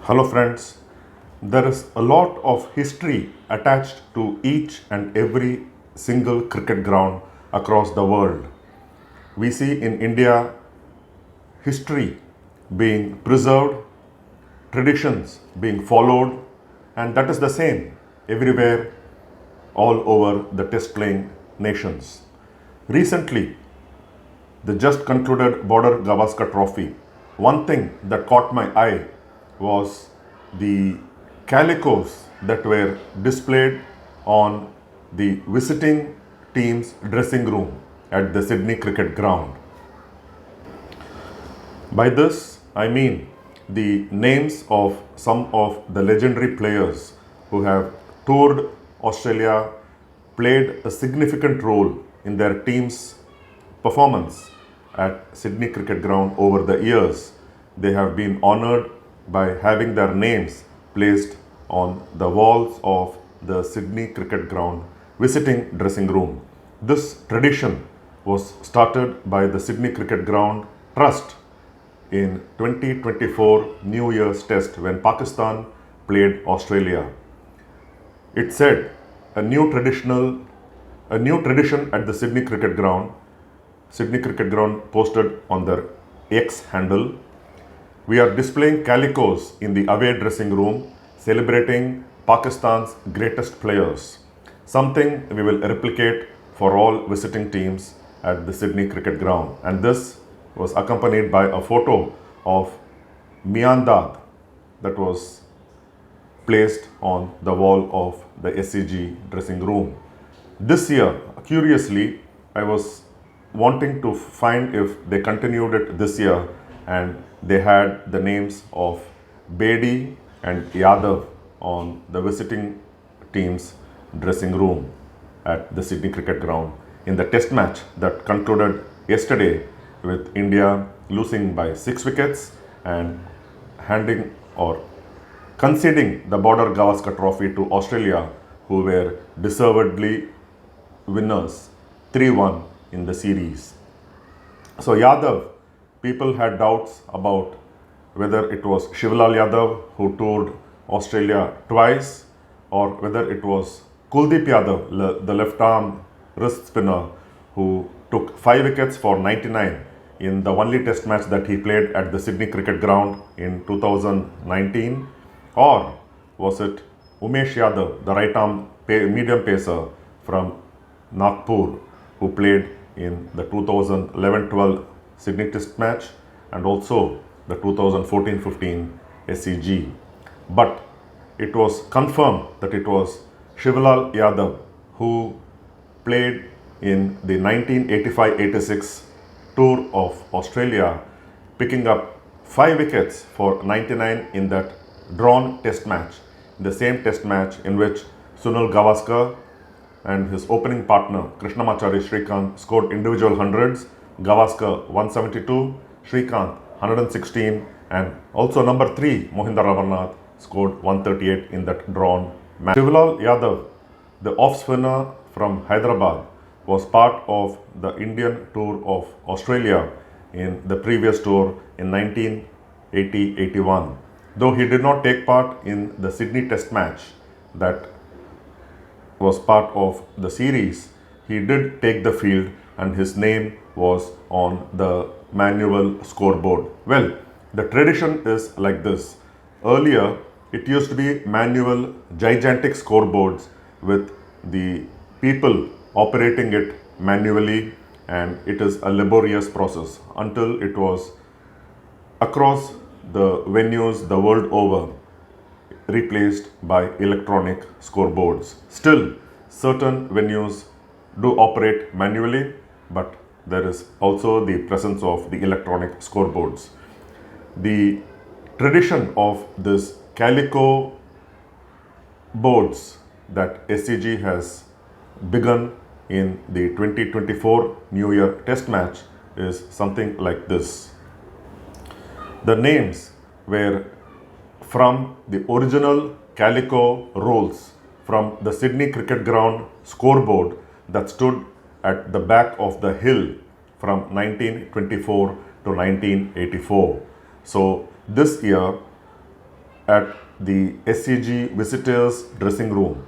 Hello friends, there is a lot of history attached to each and every single cricket ground across the world. We see in India history being preserved, traditions being followed, and that is the same everywhere all over the test playing nations. Recently, the just concluded Border Gavaskar Trophy, one thing that caught my eye was the calicos that were displayed on the visiting team's dressing room at the Sydney CricketGround. By this, I mean the names of some of the legendary players who have toured Australia, played a significant role in their team's performance at Sydney CricketGround over the years. They have been honored by having their names placed on the walls of the Sydney CricketGround visiting dressing room. This tradition was started by the Sydney CricketGround Trust in 2024 New Year's Test when Pakistan played Australia. It said a new tradition at the Sydney CricketGround. Sydney CricketGround posted on their X handle, "We are displaying calicos in the away dressing room celebrating Pakistan's greatest players, something we will replicate for all visiting teams at the Sydney CricketGround." And this was accompanied by a photo of Miandad that was placed on the wall of the SCG dressing room. This year, curiously, I was wanting to find if they continued it this year, and they had the names of Bedi and Yadav on the visiting team's dressing room at the Sydney CricketGround in the test match that concluded yesterday with India losing by 6 wickets and handing or conceding the Border Gavaskar Trophy to Australia, who were deservedly winners 3-1 in the series. So Yadav, people had doubts about whether it was Shivlal Yadav who toured Australia twice or whether it was Kuldeep Yadav, the left arm wrist spinner, who took 5 wickets for 99 in the only test match that he played at the Sydney CricketGround in 2019, or was it Umesh Yadav, the right arm medium pacer from Nagpur, who played in the 2011-12 Sydney Test match and also the 2014-15 SCG. But it was confirmed that it was Shivlal Yadav who played in the 1985-86 tour of Australia, picking up 5 wickets for 99 in that drawn test match, the same test match in which Sunil Gavaskar and his opening partner Krishnamacharya Srikanth scored individual hundreds. Gavaskar 172, Srikanth 116, and also number 3 Mohinder Ramarnath scored 138 in that drawn match. Shivlal Yadav, the off spinner from Hyderabad, was part of the Indian tour of Australia in the previous tour in 1980-81. Though he did not take part in the Sydney Test match that was part of the series, he did take the field and his name was on the manual scoreboard. Well, the tradition is like this. Earlier, it used to be manual gigantic scoreboards with the people operating it manually, and it is a laborious process until it was across the venues the world over replaced by electronic scoreboards. Still, certain venues do operate manually, but there is also the presence of the electronic scoreboards. The tradition of this calico boards that SCG has begun in the 2024 New Year Test match is something like this. The names were from the original calico rolls from the Sydney CricketGround scoreboard that stood at the back of the hill from 1924 to 1984. So this year, at the SCG visitors dressing room.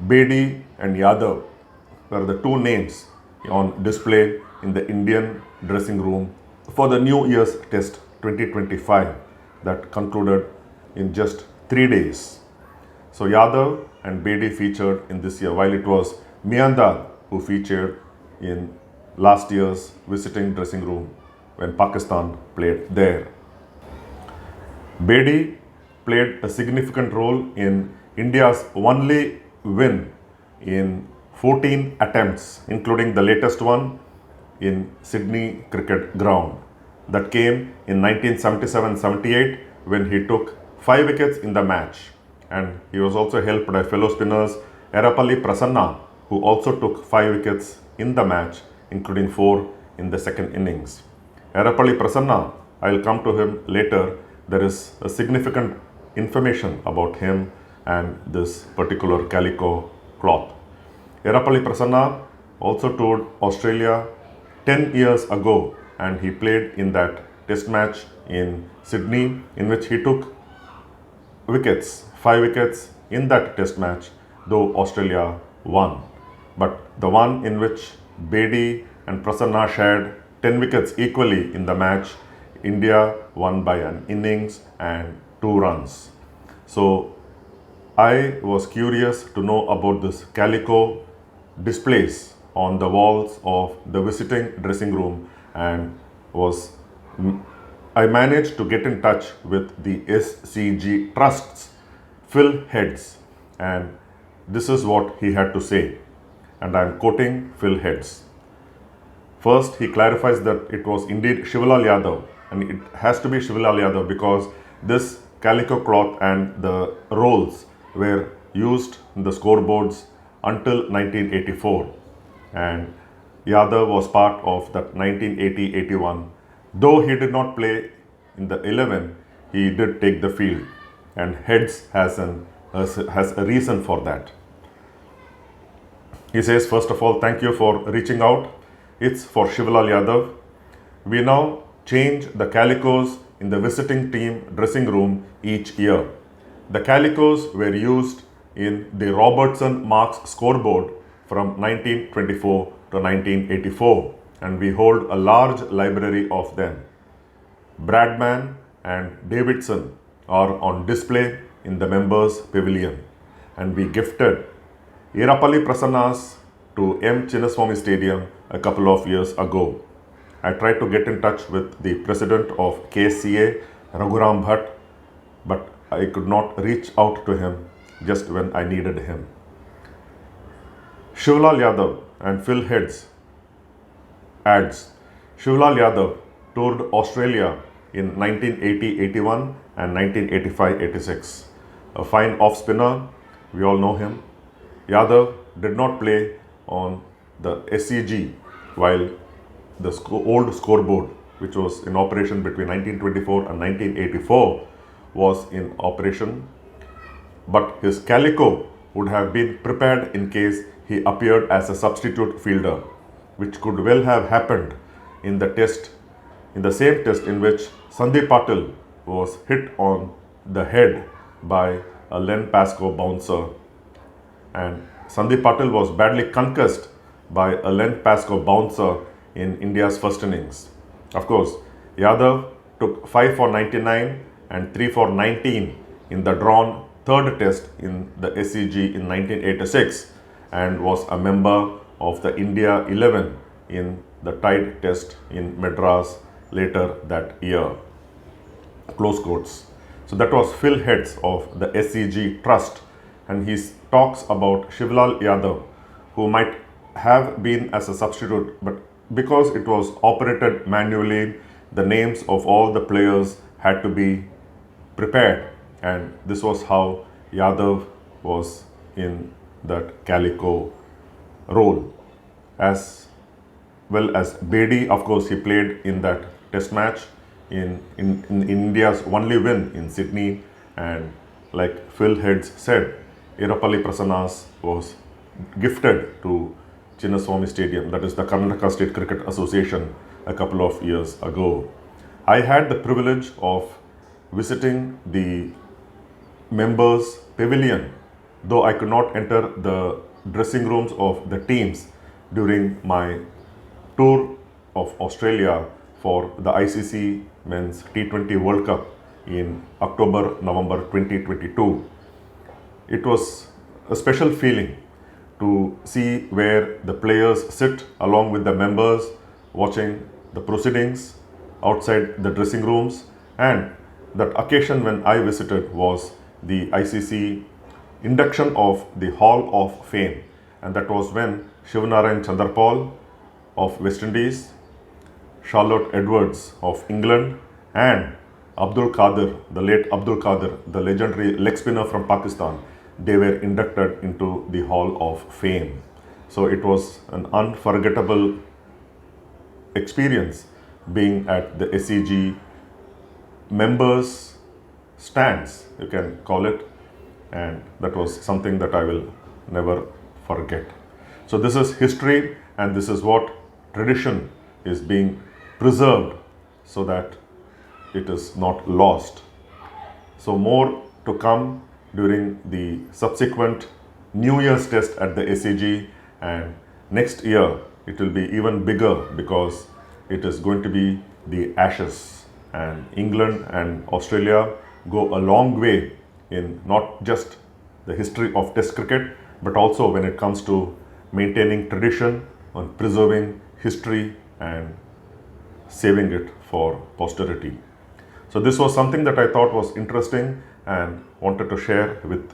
Bedi and Yadav were the two names on display in the Indian dressing room for the New Year's Test 2025 that concluded in just 3 days. So Yadav and Bedi featured in this year, while it was Miandad who featured in last year's visiting dressing room when Pakistan played there. Bedi played a significant role in India's only win in 14 attempts, including the latest one in Sydney CricketGround that came in 1977-78 when he took 5 wickets in the match, and he was also helped by fellow spinners Erapalli Prasanna, who also took 5 wickets in the match, including 4 in the second innings. Erapalli Prasanna, I will come to him later. There is a significant information about him and this particular calico cloth. Erapalli Prasanna also toured Australia 10 years ago, and he played in that test match in Sydney in which he took wickets, 5 wickets in that test match, though Australia won. But the one in which Bedi and Prasanna shared 10 wickets equally in the match, India won by an innings and 2 runs. So I was curious to know about this calico displays on the walls of the visiting dressing room, and I managed to get in touch with the SCG Trust's Phil Heads, and this is what he had to say, and I am quoting Phil Heads. First, he clarifies that it was indeed Shivlal Yadav, and it has to be Shivlal Yadav because this calico cloth and the rolls were used in the scoreboards until 1984, and Yadav was part of that 1980-81. Though he did not play in the 11, he did take the field, and Heads has a reason for that. He says, first of all, thank you for reaching out. It's for Shivlal Yadav. We now change the calicos in the visiting team dressing room each year. The calicos were used in the Robertson Marks scoreboard from 1924 to 1984, and we hold a large library of them. Bradman and Davidson are on display in the members' pavilion, and we gifted Erapalli Prasanna's to M. Chinnaswamy Stadium a couple of years ago. I tried to get in touch with the president of KCA, Raghuram Bhatt, but I could not reach out to him just when I needed him. Shivlal Yadav and Phil Heads adds, Shivlal Yadav toured Australia in 1980-81 and 1985-86. A fine off-spinner, we all know him. Yadav did not play on the SCG while the old scoreboard, which was in operation between 1924 and 1984, was in operation, but his calico would have been prepared in case he appeared as a substitute fielder, which could well have happened in the same test in which Sandeep Patil was hit on the head by a Len Pascoe bouncer, and Sandeep Patil was badly concussed by a Len Pascoe bouncer in India's first innings. Of course, Yadav took 5 for 99 and 3 for 19 in the drawn third test in the SCG in 1986 and was a member of the India 11 in the tied test in Madras later that year. Close quotes. So that was Phil Heads of the SCG Trust, and he talks about Shivlal Yadav, who might have been as a substitute, but because it was operated manually, the names of all the players had to be prepared, and this was how Yadav was in that calico role. As well as Bedi, of course, he played in that test match in India's only win in Sydney, and like Phil Heads said, Erapalli Prasanna's was gifted to Chinnaswamy Stadium, that is the Karnataka State Cricket Association, a couple of years ago. I had the privilege of visiting the members' pavilion, though I could not enter the dressing rooms of the teams during my tour of Australia for the ICC Men's T20 World Cup in October-November 2022. It was a special feeling to see where the players sit along with the members watching the proceedings outside the dressing rooms, and that occasion when I visited was the ICC induction of the Hall of Fame, and that was when Shivnarayan Chanderpaul of West Indies, Charlotte Edwards of England, and Abdul Qadir, the late Abdul Qadir, the legendary leg spinner from Pakistan, they were inducted into the Hall of Fame. So it was an unforgettable experience being at the SCG members stands, you can call it, and that was something that I will never forget. So this is history, and this is what tradition is being preserved so that it is not lost. So more to come during the subsequent New Year's test at the SCG, and next year it will be even bigger because it is going to be the Ashes, and England and Australia go a long way in not just the history of test cricket but also when it comes to maintaining tradition and preserving history and saving it for posterity. So this was something that I thought was interesting and wanted to share with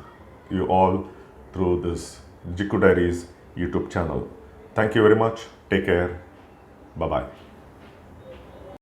you all through this Jikku Diaries YouTube channel. Thank you very much. Take care. Bye-bye.